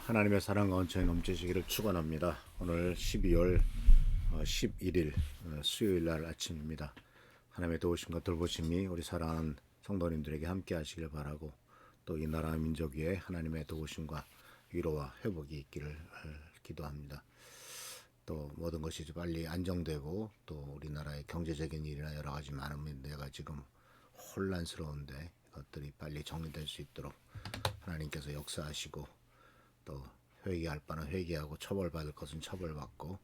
하나님의 사랑과 은총이 넘치시기를 축원합니다. 오늘 12월 11일 수요일 날 아침입니다. 하나님의 도우심과 돌보심이 우리 사랑하는 성도님들에게 함께 하시길 바라고, 또 이 나라 민족 위에 하나님의 도우심과 위로와 회복이 있기를 기도합니다. 또 모든 것이 빨리 안정되고, 또 우리나라의 경제적인 일이나 여러 가지 많은 문제가 지금 혼란스러운데 이것들이 빨리 정리될 수 있도록 하나님께서 역사하시고, 또 회개할 바는 회개하고 처벌받을 것은 처벌받고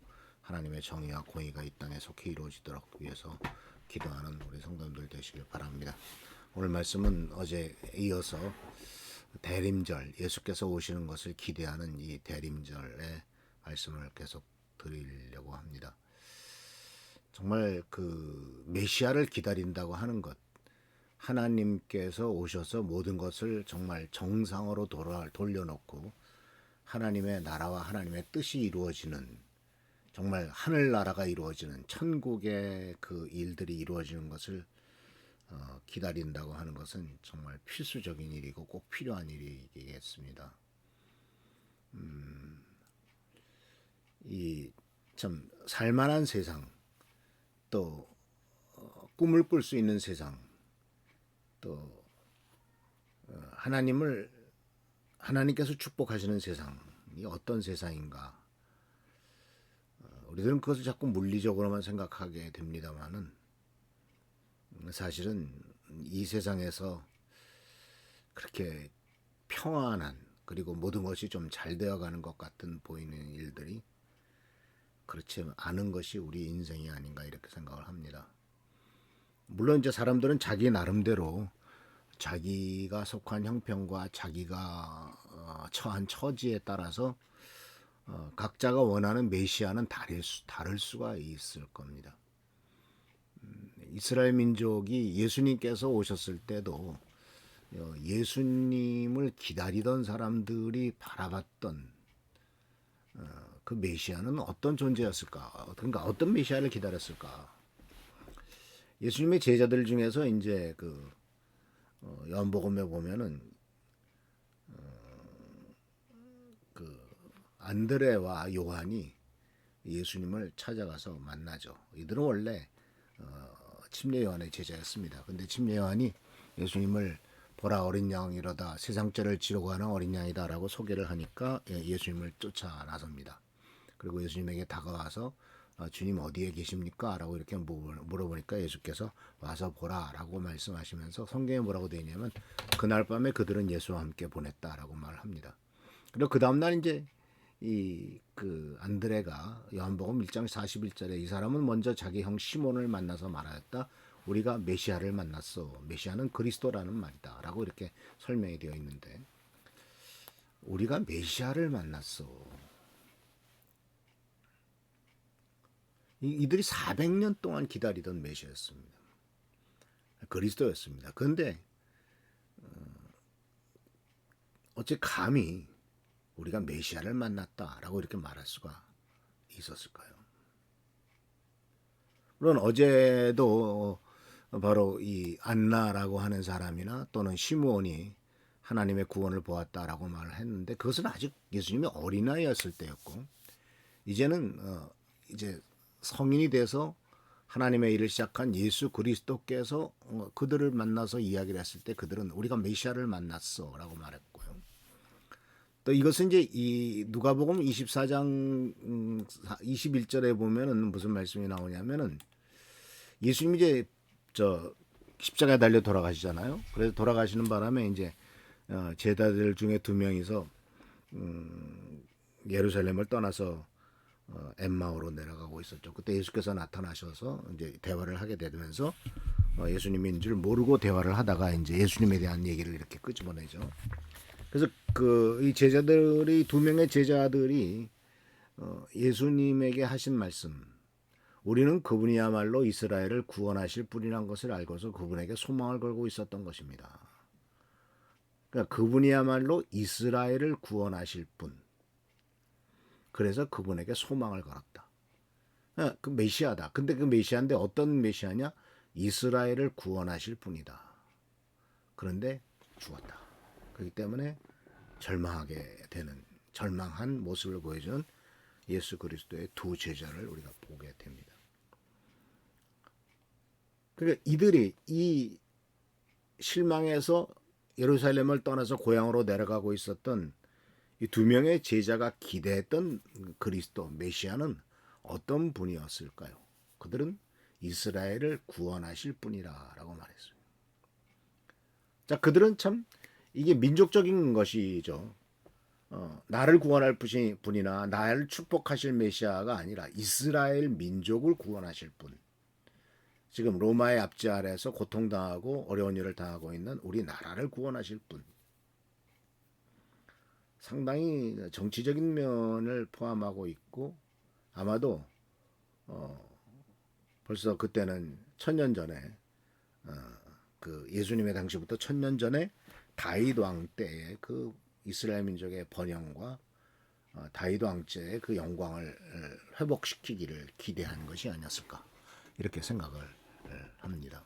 하나님의 정의와 공의가 이 땅에 속히 이루어지도록 위해서 기도하는 우리 성도님들 되시길 바랍니다. 오늘 말씀은 어제 이어서 대림절, 예수께서 오시는 것을 기대하는 이 대림절의 말씀을 계속 드리려고 합니다. 정말 그 메시아를 기다린다고 하는 것, 하나님께서 오셔서 모든 것을 정말 정상으로 돌려놓고 하나님의 나라와 하나님의 뜻이 이루어지는, 정말 하늘나라가 이루어지는 천국의 그 일들이 이루어지는 것을 기다린다고 하는 것은 정말 필수적인 일이고 꼭 필요한 일이겠습니다. 이 참 살만한 세상, 또 꿈을 꿀 수 있는 세상, 또 하나님께서 축복하시는 세상이 어떤 세상인가? 우리들은 그것을 자꾸 물리적으로만 생각하게 됩니다만은, 사실은 이 세상에서 그렇게 평안한, 그리고 모든 것이 좀 잘 되어가는 것 같은 보이는 일들이 그렇지 않은 것이 우리 인생이 아닌가, 이렇게 생각을 합니다. 물론 이제 사람들은 자기 나름대로 자기가 속한 형편과 자기가 처한 처지에 따라서 각자가 원하는 메시아는 다를 수가 있을 겁니다. 이스라엘 민족이 예수님께서 오셨을 때도 예수님을 기다리던 사람들이 바라봤던 그 메시아는 어떤 존재였을까? 그러니까 어떤 메시아를 기다렸을까? 예수님의 제자들 중에서 이제 그 요한복음에 보면은 그 안드레와 요한이 예수님을 찾아가서 만나죠. 이들은 원래 침례 요한의 제자였습니다. 근데 침례 요한이 예수님을 보라, 어린 양이로다, 세상 죄를 지려고 하는 어린 양이다라고 소개를 하니까 예수님을 쫓아 나섭니다. 그리고 예수님에게 다가와서 주님 어디에 계십니까? 라고 이렇게 물어보니까 예수께서 와서 보라 라고 말씀하시면서, 성경에 뭐라고 되어 있냐면 그날 밤에 그들은 예수와 함께 보냈다라고 말을 합니다. 그리고 그 다음날 이제 그 안드레가 요한복음 1장 41절에 이 사람은 먼저 자기 형 시몬을 만나서 말하였다. 우리가 메시아를 만났어. 메시아는 그리스도라는 말이다 라고 이렇게 설명이 되어 있는데, 우리가 메시아를 만났어. 이들이 400년 동안 기다리던 메시아였습니다. 그리스도였습니다. 그런데 어째 감히 우리가 메시아를 만났다라고 이렇게 말할 수가 있었을까요? 물론 어제도 바로 이 안나라고 하는 사람이나 또는 시므온이 하나님의 구원을 보았다라고 말을 했는데, 그것은 아직 예수님이 어린아이였을 때였고, 이제는 이제 성인이 돼서 하나님의 일을 시작한 예수 그리스도께서 그들을 만나서 이야기를 했을 때 그들은 우리가 메시아를 만났어라고 말했고요. 또 이것은 이제 이 누가복음 24장 21절에 보면은 무슨 말씀이 나오냐면은, 예수님이 이제 십자가에 달려 돌아가시잖아요. 그래서 돌아가시는 바람에 이제 제자들 중에 두 명이서 예루살렘을 떠나서 엠마오로 내려가고 있었죠. 그때 예수께서 나타나셔서 이제 대화를 하게 되면서 예수님인 줄 모르고 대화를 하다가 이제 예수님에 대한 얘기를 이렇게 끄집어내죠. 그래서 이 제자들이, 두 명의 제자들이 예수님에게 하신 말씀, 우리는 그분이야말로 이스라엘을 구원하실 분이란 것을 알고서 그분에게 소망을 걸고 있었던 것입니다. 그러니까 그분이야말로 이스라엘을 구원하실 분, 그래서 그분에게 소망을 걸었다. 그 메시아다. 근데 그 메시아인데 어떤 메시아냐? 이스라엘을 구원하실 분이다. 그런데 죽었다. 그렇기 때문에 절망하게 되는 절망한 모습을 보여주는 예수 그리스도의 두 제자를 우리가 보게 됩니다. 그러니까 이들이 이 실망해서 예루살렘을 떠나서 고향으로 내려가고 있었던 이 두 명의 제자가 기대했던 그리스도 메시아는 어떤 분이었을까요? 그들은 이스라엘을 구원하실 분이라고 말했어요. 자, 그들은 참 이게 민족적인 것이죠. 나를 구원할 분이나 나를 축복하실 메시아가 아니라 이스라엘 민족을 구원하실 분. 지금 로마의 압제 아래에서 고통당하고 어려운 일을 당하고 있는 우리 나라를 구원하실 분. 상당히 정치적인 면을 포함하고 있고 아마도 벌써 그때는 1000년 전에 그 예수님의 당시부터 1000년 전에 다윗 왕 때의 그 이스라엘 민족의 번영과 다윗 왕제의 그 영광을 회복시키기를 기대한 것이 아니었을까 이렇게 생각을 합니다.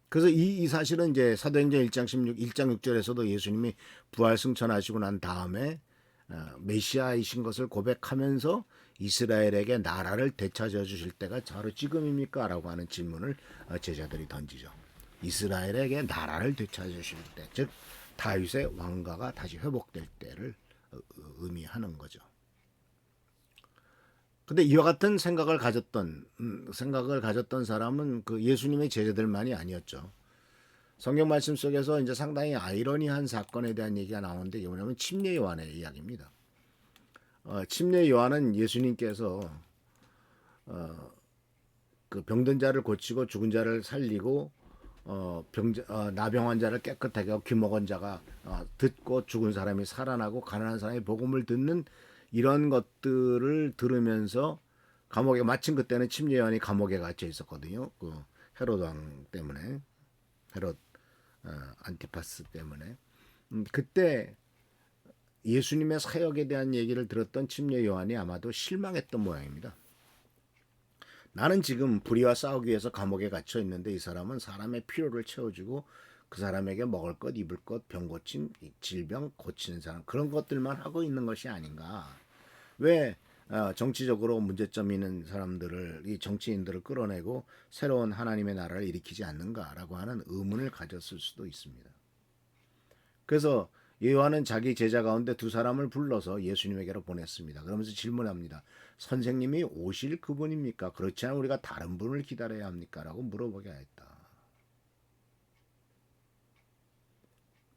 그래서 이 사실은 이제 사도행전 1장 6절에서도 예수님이 부활 승천하시고 난 다음에 메시아이신 것을 고백하면서 이스라엘에게 나라를 되찾아 주실 때가 바로 지금입니까? 라고 하는 질문을 제자들이 던지죠. 이스라엘에게 나라를 되찾아 주실 때, 즉 다윗의 왕가가 다시 회복될 때를 의미하는 거죠. 근데 이와 같은 생각을 가졌던 사람은 그 예수님의 제자들만이 아니었죠. 성경 말씀 속에서 이제 상당히 아이러니한 사건에 대한 얘기가 나오는데 이게 뭐냐면 침례 요한의 이야기입니다. 침례 요한은 예수님께서 그 병든 자를 고치고 죽은 자를 살리고 나병 환자를 깨끗하게 하고 귀 먹은 자가 듣고 죽은 사람이 살아나고 가난한 사람이 복음을 듣는 이런 것들을 들으면서 감옥에 마침 그때는 침례 요한이 감옥에 갇혀 있었거든요. 그 헤롯 왕 때문에 헤롯 안티파스 때문에 그때 예수님의 사역에 대한 얘기를 들었던 침례 요한이 아마도 실망했던 모양입니다. 나는 지금 불의와 싸우기 위해서 감옥에 갇혀 있는데 이 사람은 사람의 필요를 채워주고 그 사람에게 먹을 것, 입을 것, 병 고침, 질병 고치는 사람 그런 것들만 하고 있는 것이 아닌가. 왜 정치적으로 문제점 있는 사람들을 이 정치인들을 끌어내고 새로운 하나님의 나라를 일으키지 않는가라고 하는 의문을 가졌을 수도 있습니다. 그래서 요한은 자기 제자 가운데 두 사람을 불러서 예수님에게로 보냈습니다. 그러면서 질문합니다. 선생님이 오실 그분입니까? 그렇지 않으면 우리가 다른 분을 기다려야 합니까? 라고 물어보게 했다.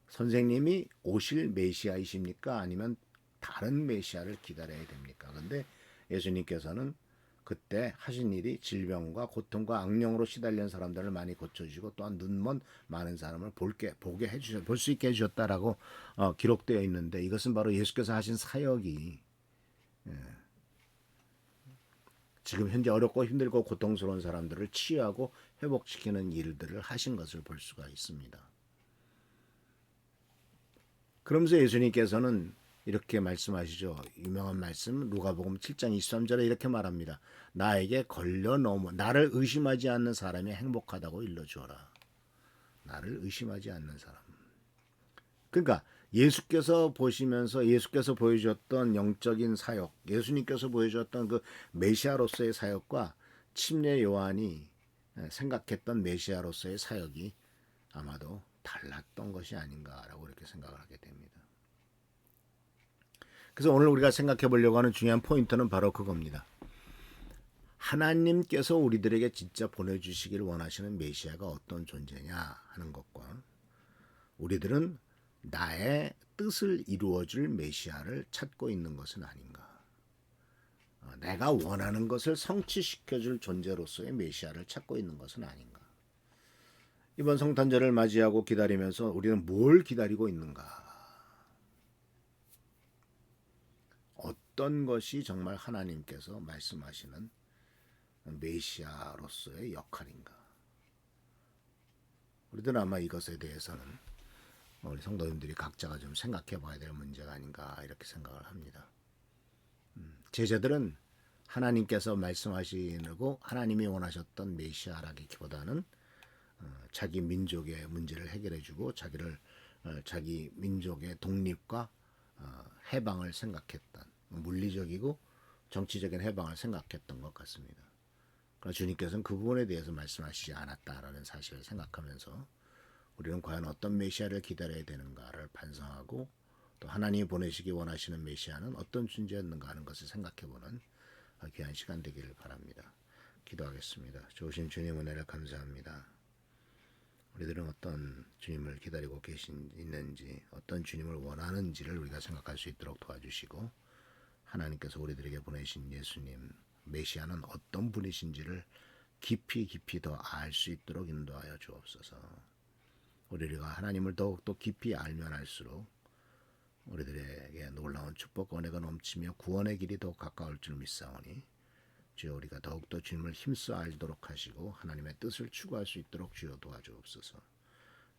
선생님이 오실 메시아이십니까? 아니면 다른 메시아를 기다려야 됩니까? 그런데 예수님께서는 그때 하신 일이 질병과 고통과 악령으로 시달린 사람들을 많이 고쳐주시고 또한 눈먼 많은 사람을 보게 해주셔 볼 수 있게 해주셨다라고 기록되어 있는데 이것은 바로 예수께서 하신 사역이 지금 현재 어렵고 힘들고 고통스러운 사람들을 치유하고 회복시키는 일들을 하신 것을 볼 수가 있습니다. 그러면서 예수님께서는 이렇게 말씀하시죠. 유명한 말씀 누가복음 7장 23절에 이렇게 말합니다. 나에게 걸려 나를 의심하지 않는 사람이 행복하다고 일러주어라. 나를 의심하지 않는 사람. 그러니까 예수께서 보시면서 예수께서 보여주셨던 영적인 사역, 예수님께서 보여주셨던 그 메시아로서의 사역과 침례 요한이 생각했던 메시아로서의 사역이 아마도 달랐던 것이 아닌가라고 이렇게 생각을 하게 됩니다. 그래서 오늘 우리가 생각해 보려고 하는 중요한 포인트는 바로 그겁니다. 하나님께서 우리들에게 진짜 보내주시길 원하시는 메시아가 어떤 존재냐 하는 것과 우리들은 나의 뜻을 이루어줄 메시아를 찾고 있는 것은 아닌가. 내가 원하는 것을 성취시켜줄 존재로서의 메시아를 찾고 있는 것은 아닌가. 이번 성탄절을 맞이하고 기다리면서 우리는 뭘 기다리고 있는가. 어떤 것이 정말 하나님께서 말씀하시는 메시아로서의 역할인가. 우리들은 아마 이것에 대해서는 우리 성도님들이 각자가 좀 생각해 봐야 될 문제가 아닌가 이렇게 생각을 합니다. 제자들은 하나님께서 말씀하시고 하나님이 원하셨던 메시아라기보다는 자기 민족의 문제를 해결해 주고 자기 민족의 독립과 해방을 생각했던, 물리적이고 정치적인 해방을 생각했던 것 같습니다. 그러나 주님께서는 그 부분에 대해서 말씀하시지 않았다라는 사실을 생각하면서 우리는 과연 어떤 메시아를 기다려야 되는가를 반성하고, 또 하나님이 보내시기 원하시는 메시아는 어떤 존재였는가 하는 것을 생각해보는 귀한 시간 되기를 바랍니다. 기도하겠습니다. 좋으신 주님 은혜를 감사합니다. 우리들은 어떤 주님을 기다리고 있는지, 어떤 주님을 원하는지를 우리가 생각할 수 있도록 도와주시고, 하나님께서 우리들에게 보내신 예수님, 메시아는 어떤 분이신지를 깊이 더 알 수 있도록 인도하여 주옵소서. 우리가 하나님을 더욱더 깊이 알면 알수록 우리들에게 놀라운 축복과 은혜가 넘치며 구원의 길이 더욱 가까울 줄 믿사오니, 주여 우리가 더욱더 주님을 힘써 알도록 하시고 하나님의 뜻을 추구할 수 있도록 주여 도와주옵소서.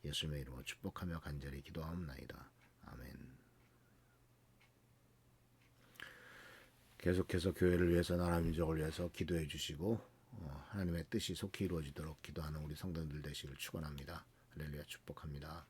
예수님의 이름으로 축복하며 간절히 기도하옵나이다. 아멘. 계속해서 교회를 위해서, 나라 민족을 위해서 기도해 주시고 하나님의 뜻이 속히 이루어지도록 기도하는 우리 성도들 되시길 축원합니다. 할렐루야, 축복합니다.